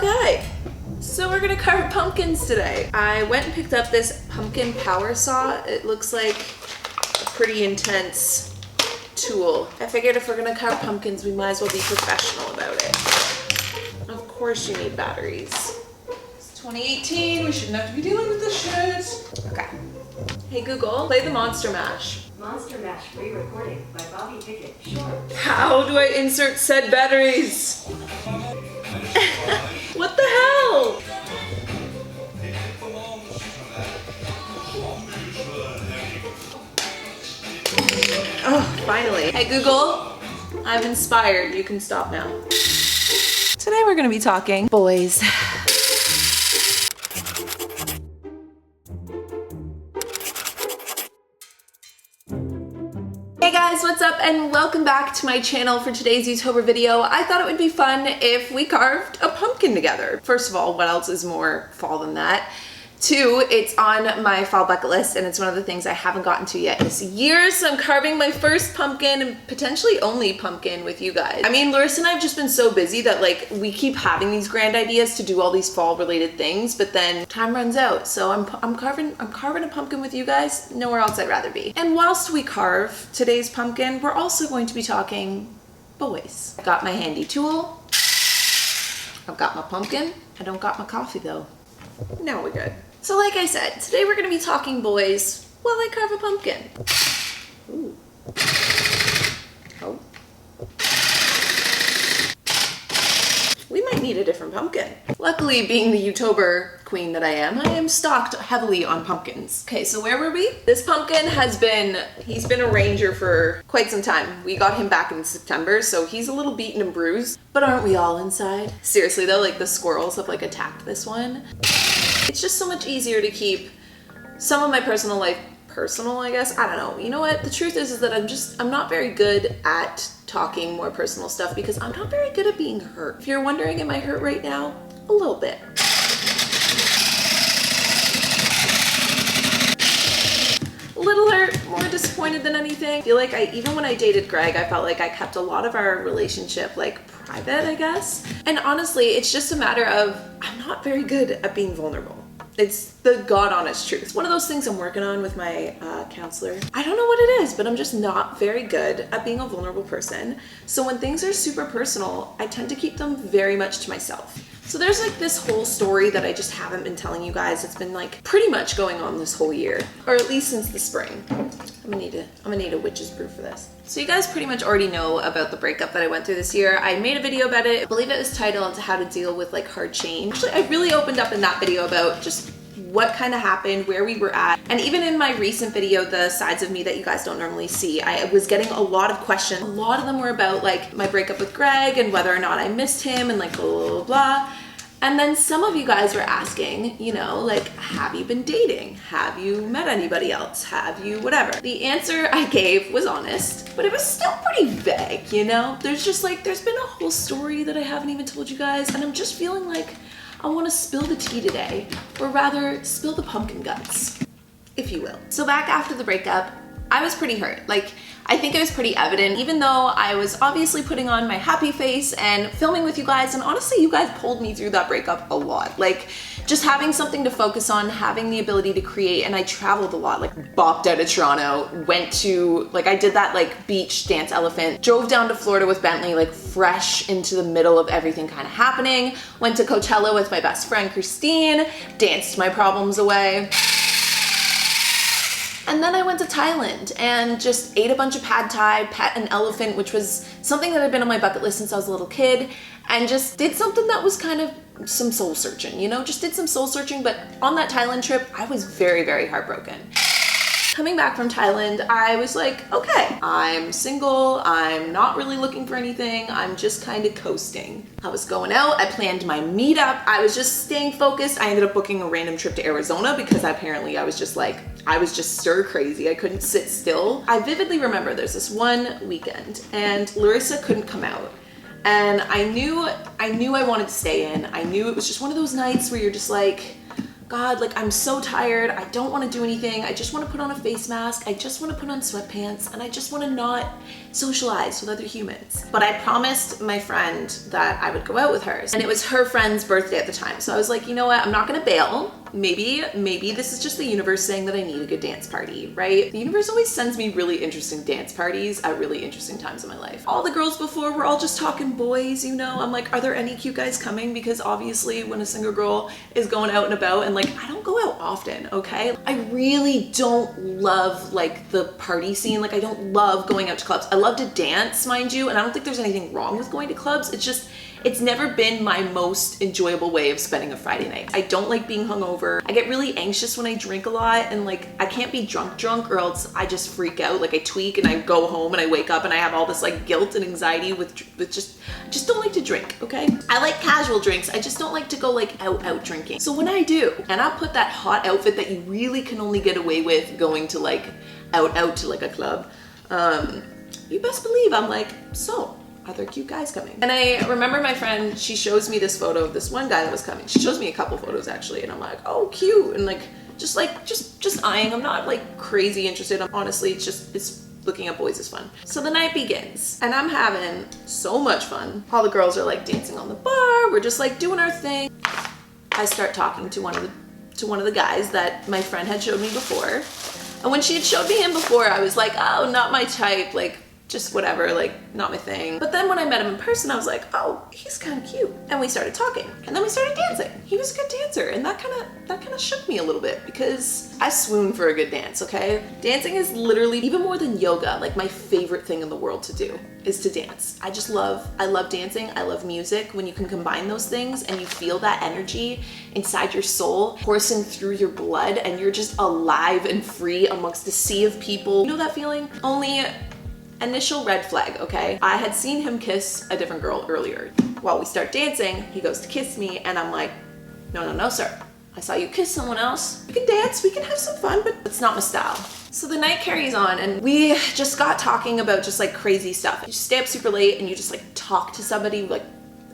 Okay, so we're gonna carve pumpkins today. I went and picked up this pumpkin power saw. It looks like a pretty intense tool. I figured if we're gonna carve pumpkins, we might as well be professional about it. Of course you need batteries. It's 2018, we shouldn't have to be dealing with this shit. Okay. Hey Google, play the Monster Mash. Monster Mash re-recording by Bobby Pickett. Sure. How do I insert said batteries? What the hell? Oh, finally. Hey Google, I'm inspired. You can stop now. Today we're gonna be talking boys. Hey guys, what's up and welcome back to my channel for today's YouTuber video. I thought it would be fun if we carved a pumpkin together. First of all, what else is more fall than that? Two, it's on my fall bucket list and it's one of the things I haven't gotten to yet this year. So I'm carving my first pumpkin and potentially only pumpkin with you guys. I mean, Larissa and I have just been so busy that like we keep having these grand ideas to do all these fall related things, but then time runs out. So I'm carving a pumpkin with you guys. Nowhere else I'd rather be. And whilst we carve today's pumpkin, we're also going to be talking boys. Got my handy tool. I've got my pumpkin. I don't got my coffee though. Now we're good. So like I said, today we're gonna be talking boys while I carve a pumpkin. Ooh. Oh. We might need a different pumpkin. Luckily, being the YouTuber queen that I am stocked heavily on pumpkins. Okay, so where were we? This pumpkin he's been a ranger for quite some time. We got him back in September, so he's a little beaten and bruised, but aren't we all inside? Seriously though, like the squirrels have like attacked this one. It's just so much easier to keep some of my personal life personal, I guess. I don't know. You know what? The truth is that I'm not very good at talking more personal stuff because I'm not very good at being hurt. If you're wondering, am I hurt right now? A little bit. A little hurt, more disappointed than anything. I feel like even when I dated Greg, I felt like I kept a lot of our relationship like private, I guess. And honestly, it's just a matter of I'm not very good at being vulnerable. It's the God honest truth. It's one of those things I'm working on with my counselor. I don't know what it is, but I'm just not very good at being a vulnerable person. So when things are super personal, I tend to keep them very much to myself. So there's like this whole story that I just haven't been telling you guys. It's been like pretty much going on this whole year, or at least since the spring. I'm gonna need a witch's brew for this. So you guys pretty much already know about the breakup that I went through this year. I made a video about it. I believe it was titled How to Deal with like Hard Change. Actually, I really opened up in that video about just what kind of happened, where we were at. And even in my recent video, the sides of me that you guys don't normally see, I was getting a lot of questions. A lot of them were about like my breakup with Greg and whether or not I missed him and like blah, blah, blah, blah. And then some of you guys were asking, you know, like, have you been dating? Have you met anybody else? Have you whatever? The answer I gave was honest, but it was still pretty vague, you know? There's been a whole story that I haven't even told you guys, and I'm just feeling like I want to spill the tea today, or rather spill the pumpkin guts, if you will. So back after the breakup, I was pretty hurt. Like, I think it was pretty evident, even though I was obviously putting on my happy face and filming with you guys, and honestly, you guys pulled me through that breakup a lot. Like, just having something to focus on, having the ability to create, and I traveled a lot, like bopped out of Toronto, went to, like I did that like beach dance elephant, drove down to Florida with Bentley, like fresh into the middle of everything kind of happening, went to Coachella with my best friend Christine, danced my problems away. And then I went to Thailand and just ate a bunch of pad thai, pet an elephant, which was something that had been on my bucket list since I was a little kid, and just did something that was kind of some soul searching, you know, just did some soul searching. But on that Thailand trip, I was very, very heartbroken. Coming back from Thailand, I was like, okay, I'm single, I'm not really looking for anything, I'm just kind of coasting. I was going out, I planned my meetup, I was just staying focused. I ended up booking a random trip to Arizona because apparently I was just stir crazy, I couldn't sit still. I vividly remember there's this one weekend and Larissa couldn't come out. And I knew I wanted to stay in. I knew it was just one of those nights where you're just like, God, like I'm so tired. I don't want to do anything. I just want to put on a face mask. I just want to put on sweatpants, and I just want to not socialize with other humans. But I promised my friend that I would go out with her, and it was her friend's birthday at the time. So I was like, you know what? I'm not gonna bail. Maybe this is just the universe saying that I need a good dance party, right? The universe always sends me really interesting dance parties at really interesting times in my life. All the girls before were all just talking boys, you know? I'm like, are there any cute guys coming? Because obviously when a single girl is going out and about, and like, I don't go out often, okay? I really don't love like the party scene. Like I don't love going out to clubs. I love to dance, mind you, and I don't think there's anything wrong with going to clubs. It's never been my most enjoyable way of spending a Friday night. I don't like being hungover. I get really anxious when I drink a lot, and like I can't be drunk or else I just freak out. Like I tweak and I go home and I wake up and I have all this like guilt and anxiety with just I just don't like to drink, okay? I like casual drinks. I just don't like to go like out drinking. So when I do, and I'll put that hot outfit that you really can only get away with going to like out to like a club, you best believe I'm like, so are there cute guys coming? And I remember my friend, she shows me this photo of this one guy that was coming. She shows me a couple photos actually, and I'm like, oh, cute. And like, just eyeing. I'm not like crazy interested. Honestly, it's looking at boys is fun. So the night begins, and I'm having so much fun. All the girls are like dancing on the bar. We're just like doing our thing. I start talking to one of the guys that my friend had showed me before. And when she had showed me him before, I was like, oh, not my type. Like, just whatever, like not my thing. But then when I met him in person, I was like, oh, he's kind of cute. And we started talking, and then we started dancing. He was a good dancer, and that kind of shook me a little bit because I swoon for a good dance, okay? Dancing is literally, even more than yoga, like my favorite thing in the world to do is to dance. I love dancing. I love music. When you can combine those things and you feel that energy inside your soul coursing through your blood, and you're just alive and free amongst a sea of people. You know that feeling? Only initial red flag, okay? I had seen him kiss a different girl earlier. While we start dancing, he goes to kiss me, and I'm like, no, sir. I saw you kiss someone else. We can dance, we can have some fun, but it's not my style. So the night carries on, and we just got talking about just like crazy stuff. You stay up super late and you just like talk to somebody like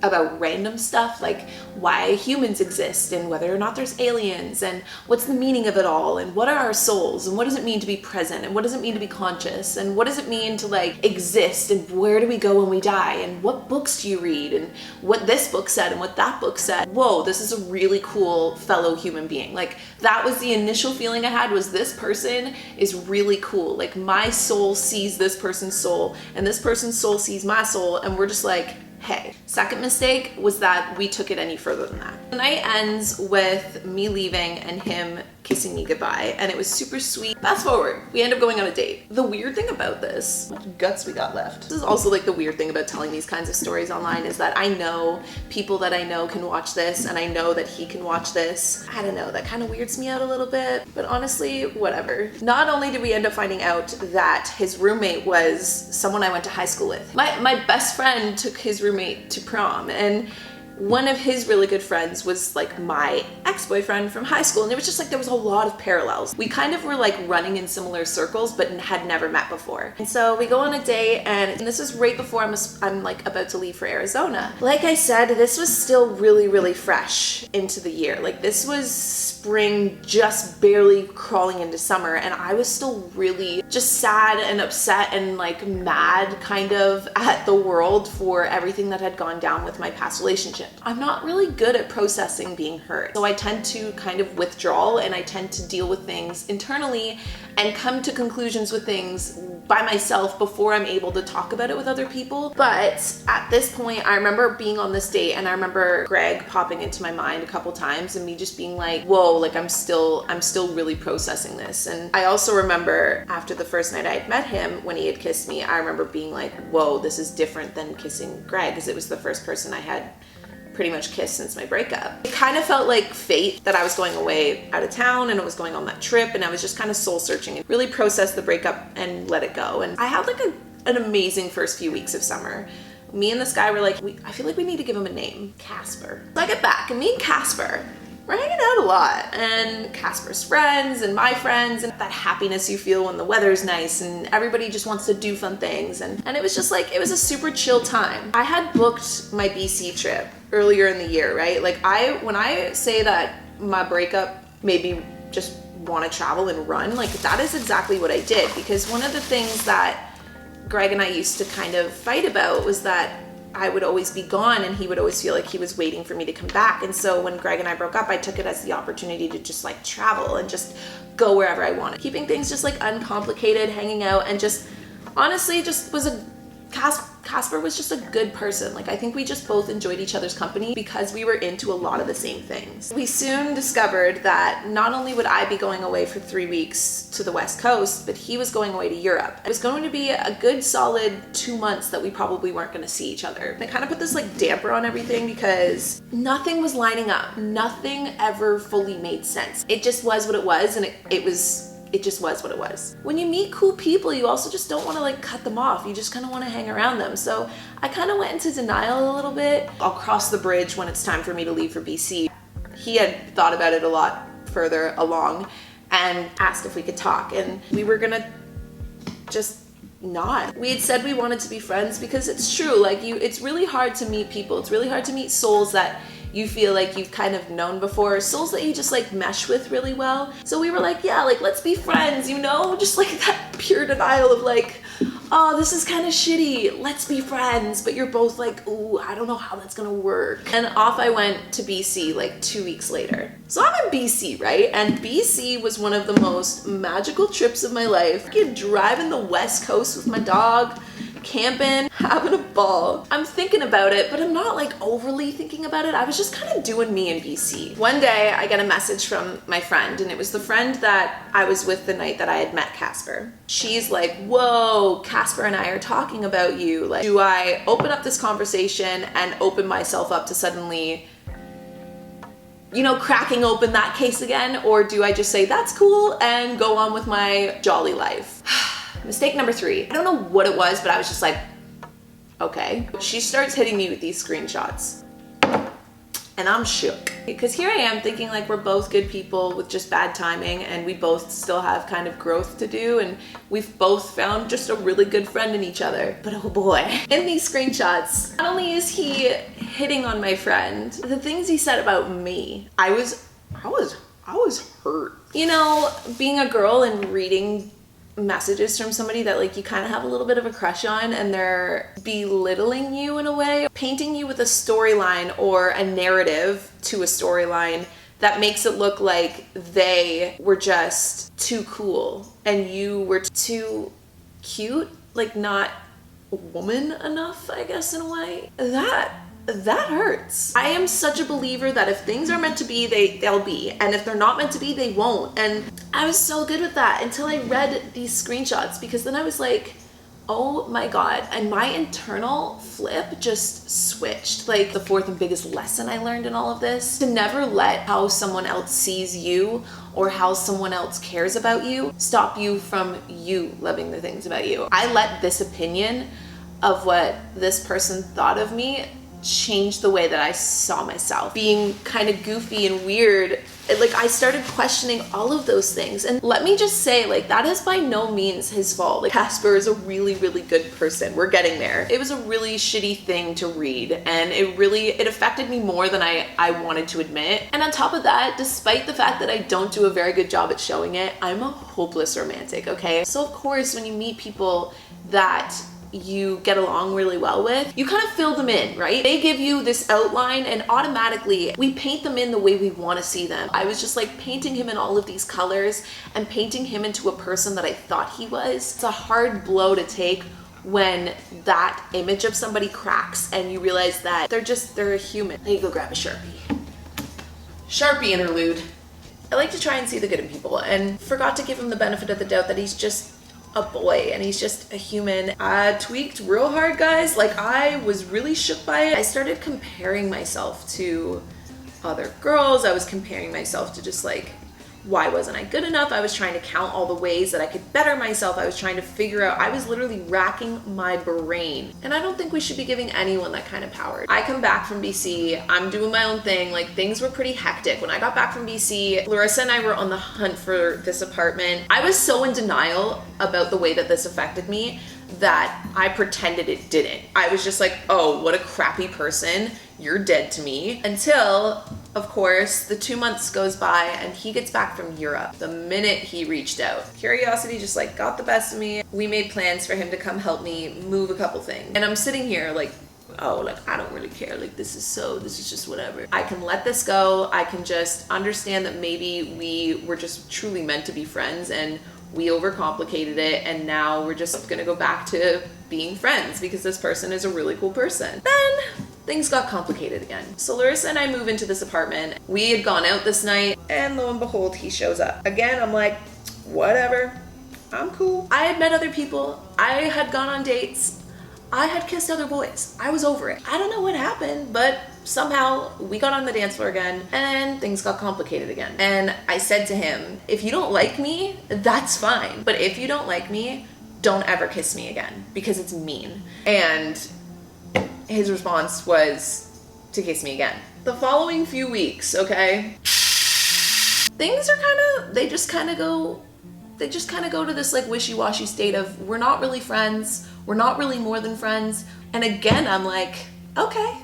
about random stuff, like why humans exist and whether or not there's aliens and what's the meaning of it all and what are our souls and what does it mean to be present and what does it mean to be conscious and what does it mean to like exist and where do we go when we die and what books do you read and what this book said and what that book said. Whoa, this is a really cool fellow human being. Like that was the initial feeling I had, was this person is really cool. Like my soul sees this person's soul and this person's soul sees my soul, and we're just like, hey. Second mistake was that we took it any further than that. The night ends with me leaving and him kissing me goodbye, and it was super sweet. Fast forward, we end up going on a date. The weird thing about this, how much guts we got left. This is also like the weird thing about telling these kinds of stories online, is that I know people that I know can watch this, and I know that he can watch this. I don't know, that kind of weirds me out a little bit, but honestly, whatever. Not only did we end up finding out that his roommate was someone I went to high school with. My best friend took his roommate to prom, and one of his really good friends was like my ex-boyfriend from high school, and it was just like there was a lot of parallels. We kind of were like running in similar circles but had never met before. And so we go on a date, and this is right before I'm like about to leave for Arizona. Like I said, this was still really fresh into the year. Like this was spring just barely crawling into summer, and I was still really just sad and upset and like mad kind of at the world for everything that had gone down with my past relationship. I'm not really good at processing being hurt. So I tend to kind of withdraw, and I tend to deal with things internally and come to conclusions with things by myself before I'm able to talk about it with other people. But at this point, I remember being on this date, and I remember Greg popping into my mind a couple times and me just being like, whoa, like I'm still really processing this. And I also remember after the first night I had met him, when he had kissed me, I remember being like, whoa, this is different than kissing Greg, because it was the first person I had pretty much kissed since my breakup. It kind of felt like fate that I was going away out of town and I was going on that trip, and I was just kind of soul searching and really processed the breakup and let it go. And I had like an amazing first few weeks of summer. Me and this guy were like, I feel like we need to give him a name, Casper. So I get back, and me and Casper, we're hanging out a lot, and Casper's friends and my friends, and that happiness you feel when the weather's nice and everybody just wants to do fun things. And it was just like, it was a super chill time. I had booked my BC trip earlier in the year, right? Like when I say that my breakup made me just want to travel and run. Like that is exactly what I did, because one of the things that Greg and I used to kind of fight about was that I would always be gone and he would always feel like he was waiting for me to come back. And so when Greg and I broke up, I took it as the opportunity to just like travel and just go wherever I wanted. Keeping things just like uncomplicated, hanging out, and just honestly just was Casper was just a good person. Like I think we just both enjoyed each other's company because we were into a lot of the same things. We soon discovered that not only would I be going away for 3 weeks to the West Coast, but he was going away to Europe. It was going to be a good solid 2 months that we probably weren't going to see each other. And it kind of put this like damper on everything because nothing was lining up. Nothing ever fully made sense. It just was what it was, and it just was what it was. When you meet cool people, you also just don't want to like cut them off. You just kind of want to hang around them. So I kind of went into denial a little bit. I'll cross the bridge when it's time for me to leave for BC. He had thought about it a lot further along and asked if we could talk, and we were gonna just not. We had said we wanted to be friends because it's true. Like it's really hard to meet people. It's really hard to meet souls that you feel like you've kind of known before, souls that you just like mesh with really well. So we were like, yeah, like let's be friends, you know? Just like that pure denial of like, oh, this is kind of shitty, let's be friends. But you're both like, ooh, I don't know how that's gonna work. And off I went to BC like 2 weeks later. So I'm in BC, right? And BC was one of the most magical trips of my life. I driving the West Coast with my dog, camping, having a ball. I'm thinking about it, but I'm not like overly thinking about it. I was just kind of doing me in BC. One day I get a message from my friend, and it was the friend that I was with the night that I had met Casper. She's like, whoa, Casper and I are talking about you. Like, do I open up this conversation and open myself up to suddenly, you know, cracking open that case again? Or do I just say, that's cool, and go on with my jolly life? Mistake number 3. I don't know what it was, but I was just like, okay. She starts hitting me with these screenshots. And I'm shook. Because here I am thinking like we're both good people with just bad timing, and we both still have kind of growth to do, and we've both found just a really good friend in each other. But oh boy. In these screenshots, not only is he hitting on my friend, the things he said about me, I was hurt. You know, being a girl and reading messages from somebody that like you kind of have a little bit of a crush on, and they're belittling you in a way, painting you with a storyline or a narrative to a storyline that makes it look like they were just too cool and you were too cute, like not woman enough, I guess, in a way. That hurts. I am such a believer that if things are meant to be, they'll be. And if they're not meant to be, they won't. And I was so good with that until I read these screenshots, because then I was like, oh my God. And my internal flip just switched. Like the fourth and biggest lesson I learned in all of this, to never let how someone else sees you or how someone else cares about you stop you from you loving the things about you. I let this opinion of what this person thought of me changed the way that I saw myself. Being kind of goofy and weird, like I started questioning all of those things. And let me just say, like, that is by no means his fault. Like, Casper is a really, really good person. We're getting there. It was a really shitty thing to read, and it affected me more than I wanted to admit. And on top of that, despite the fact that I don't do a very good job at showing it, I'm a hopeless romantic, okay? So of course, when you meet people that you get along really well with, you kind of fill them in, right? They give you this outline, and automatically we paint them in the way we want to see them. I was just like painting him in all of these colors and painting him into a person that I thought he was. It's a hard blow to take when that image of somebody cracks and you realize that they're a human. There you go, grab a Sharpie. Sharpie interlude. I like to try and see the good in people, and forgot to give him the benefit of the doubt that he's just a boy and he's just a human. I tweaked real hard, guys. Like, I was really shook by it. I started comparing myself to other girls. I was comparing myself to just like, why wasn't I good enough? I was trying to count all the ways that I could better myself. I was trying to figure out, I was literally racking my brain. And I don't think we should be giving anyone that kind of power. I come back from BC, I'm doing my own thing. Like, things were pretty hectic. When I got back from BC, Larissa and I were on the hunt for this apartment. I was so in denial about the way that this affected me that I pretended it didn't. I was just like, oh, what a crappy person. You're dead to me. Until, of course, the 2 months goes by and he gets back from Europe the minute he reached out. Curiosity just like got the best of me. We made plans for him to come help me move a couple things. And I'm sitting here like, oh, like, I don't really care. Like, this is just whatever. I can let this go. I can just understand that maybe we were just truly meant to be friends and we overcomplicated it. And now we're just gonna go back to being friends because this person is a really cool person. Then things got complicated again. So Larissa and I move into this apartment. We had gone out this night and lo and behold, he shows up. Again, I'm like, whatever, I'm cool. I had met other people. I had gone on dates. I had kissed other boys. I was over it. I don't know what happened, but somehow we got on the dance floor again and things got complicated again. And I said to him, if you don't like me, that's fine. But if you don't like me, don't ever kiss me again because it's mean. And his response was to kiss me again. The following few weeks, okay, things are they just kind of go to this like wishy-washy state of we're not really friends. We're not really more than friends. And again, I'm like, okay,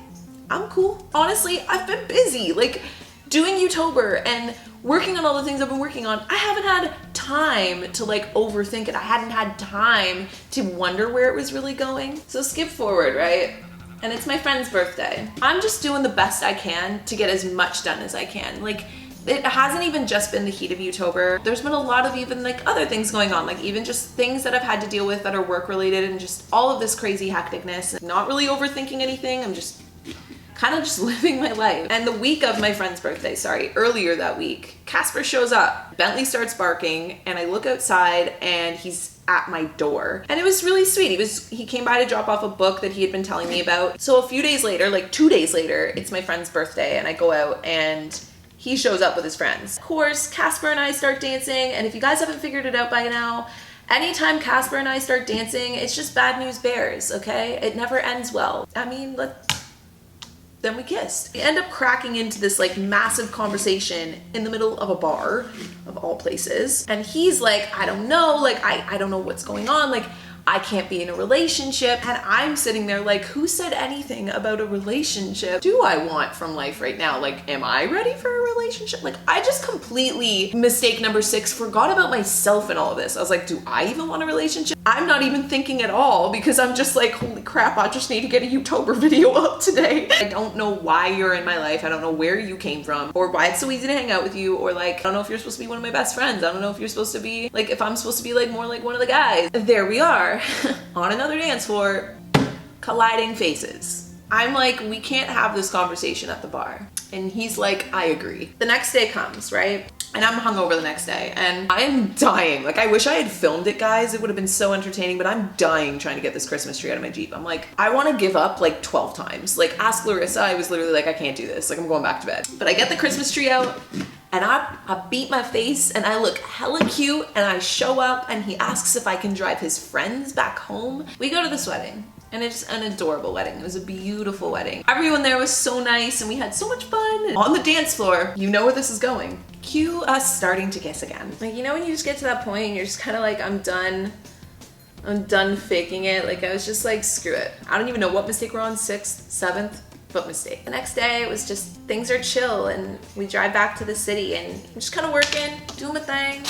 I'm cool. Honestly, I've been busy, like doing YouTober and working on all the things I've been working on. I haven't had time to like overthink it. I hadn't had time to wonder where it was really going. So skip forward, right? And it's my friend's birthday. I'm just doing the best I can to get as much done as I can. Like, it hasn't even just been the heat of YouTober. There's been a lot of even like other things going on, like even just things that I've had to deal with that are work related and just all of this crazy hecticness. Not really overthinking anything. I'm just kind of just living my life. And the week of my friend's birthday, earlier that week, Casper shows up. Bentley starts barking and I look outside and he's at my door. And it was really sweet. He came by to drop off a book that he had been telling me about. So a few days later, like 2 days later, it's my friend's birthday and I go out and he shows up with his friends. Of course, Casper and I start dancing, and if you guys haven't figured it out by now, anytime Casper and I start dancing, it's just bad news bears, okay? It never ends well. I mean, then we kissed. We end up cracking into this like massive conversation in the middle of a bar, of all places. And he's like, I don't know, like, I don't know what's going on, like, I can't be in a relationship. And I'm sitting there like, who said anything about a relationship do I want from life right now? Like, am I ready for a relationship? Like, I just completely, mistake number 6, forgot about myself in all of this. I was like, do I even want a relationship? I'm not even thinking at all because I'm just like, holy crap, I just need to get a YouTober video up today. I don't know why you're in my life. I don't know where you came from or why it's so easy to hang out with you, or like, I don't know if you're supposed to be one of my best friends. I don't know if you're supposed to be like, if I'm supposed to be like more like one of the guys. There we are on another dance floor, colliding faces. I'm like, we can't have this conversation at the bar. And he's like, I agree. The next day comes, right? And I'm hungover the next day and I am dying. Like, I wish I had filmed it, guys. It would have been so entertaining, but I'm dying trying to get this Christmas tree out of my Jeep. I'm like, I want to give up like 12 times. Like, ask Larissa. I was literally like, I can't do this. Like, I'm going back to bed. But I get the Christmas tree out and I beat my face and I look hella cute and I show up and he asks if I can drive his friends back home. We go to this wedding. And it's an adorable wedding. It was a beautiful wedding. Everyone there was so nice and we had so much fun. On the dance floor, you know where this is going. Cue us starting to kiss again. Like, you know when you just get to that point and you're just kind of like, I'm done faking it. Like, I was just like, screw it. I don't even know what mistake we're on, 6th, 7th, but mistake. The next day, it was just, things are chill and we drive back to the city and I'm just kind of working, doing my thing.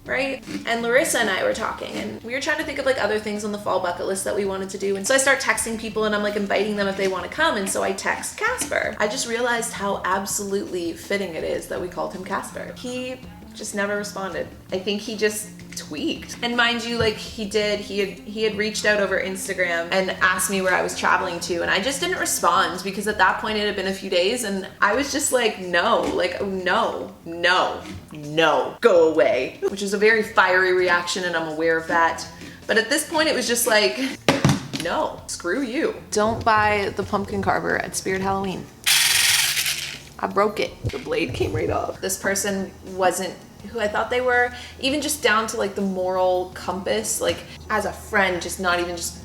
Right? And Larissa and I were talking and we were trying to think of like other things on the fall bucket list that we wanted to do. And so I start texting people and I'm like inviting them if they want to come. And so I text Casper. I just realized how absolutely fitting it is that we called him Casper. He just never responded. I think he just tweaked. And mind you, like he had reached out over Instagram and asked me where I was traveling to, and I just didn't respond because at that point it had been a few days and I was just like, no, like, no, go away, which is a very fiery reaction and I'm aware of that. But at this point it was just like, no, screw you. Don't buy the pumpkin carver at Spirit Halloween. I broke it. The blade came right off. This person wasn't who I thought they were, even just down to like the moral compass, like as a friend, just not even just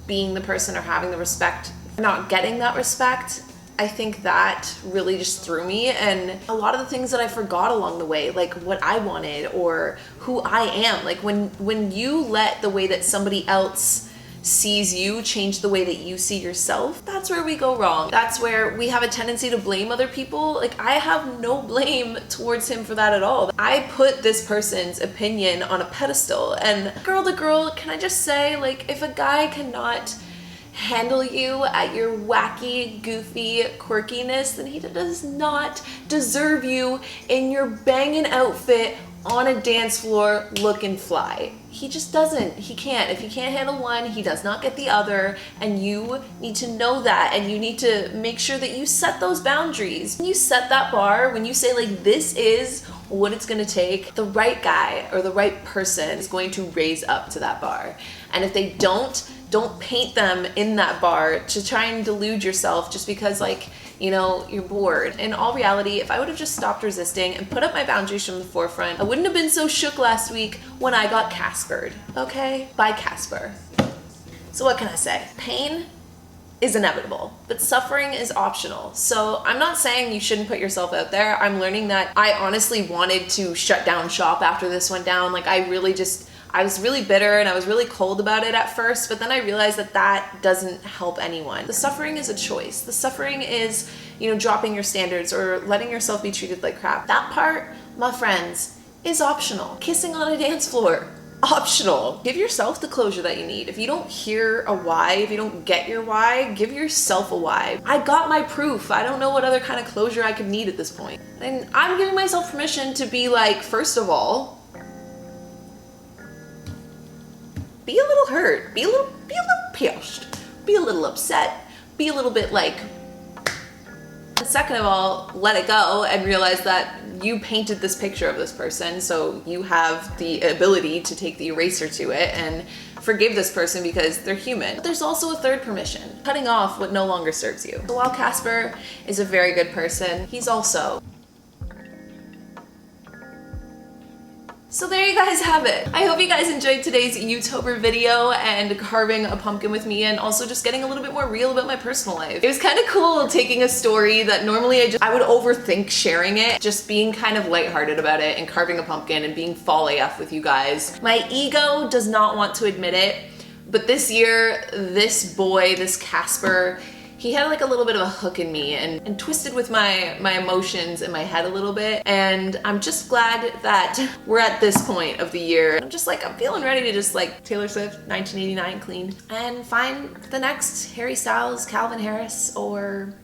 being the person or having the respect, not getting that respect. I think that really just threw me, and a lot of the things that I forgot along the way, like what I wanted or who I am, like when you let the way that somebody else sees you change the way that you see yourself, that's where we go wrong. That's where we have a tendency to blame other people. Like, I have no blame towards him for that at all. I put this person's opinion on a pedestal, and girl to girl, can I just say, like, if a guy cannot handle you at your wacky, goofy quirkiness, then he does not deserve you in your banging outfit on a dance floor looking fly. He just doesn't. He can't. If he can't handle one, he does not get the other, and you need to know that, and you need to make sure that you set those boundaries. When you set that bar, when you say, like, this is what it's gonna take, the right guy or the right person is going to raise up to that bar. And if they don't paint them in that bar to try and delude yourself just because, like, you know, you're bored. In all reality, if I would have just stopped resisting and put up my boundaries from the forefront, I wouldn't have been so shook last week when I got Caspered, okay? By Casper. So what can I say? Pain is inevitable, but suffering is optional. So I'm not saying you shouldn't put yourself out there. I'm learning that I honestly wanted to shut down shop after this went down. Like, I was really bitter and I was really cold about it at first, but then I realized that that doesn't help anyone. The suffering is a choice. The suffering is, you know, dropping your standards or letting yourself be treated like crap. That part, my friends, is optional. Kissing on a dance floor, optional. Give yourself the closure that you need. If you don't hear a why, if you don't get your why, give yourself a why. I got my proof. I don't know what other kind of closure I could need at this point. And I'm giving myself permission to be like, first of all, be a little hurt, be a little pissed, be a little upset, be a little bit like, and second of all, let it go and realize that you painted this picture of this person, so you have the ability to take the eraser to it and forgive this person because they're human. But there's also a third permission, cutting off what no longer serves you. So while Casper is a very good person, he's also. So there you guys have it. I hope you guys enjoyed today's YouTuber video and carving a pumpkin with me, and also just getting a little bit more real about my personal life. It was kind of cool taking a story that normally I would overthink sharing it, just being kind of lighthearted about it and carving a pumpkin and being fall AF with you guys. My ego does not want to admit it, but this year, this boy, this Casper, he had like a little bit of a hook in me and twisted with my emotions in my head a little bit. And I'm just glad that we're at this point of the year. I'm just like, I'm feeling ready to just like Taylor Swift 1989 clean and find the next Harry Styles, Calvin Harris, or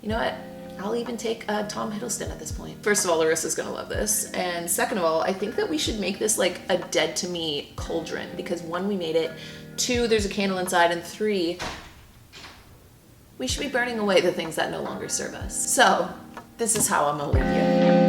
you know what? I'll even take Tom Hiddleston at this point. First of all, Larissa's gonna love this. And second of all, I think that we should make this like a dead to me cauldron, because one, we made it, two, there's a candle inside, and three, we should be burning away the things that no longer serve us. So, this is how I'm gonna leave you.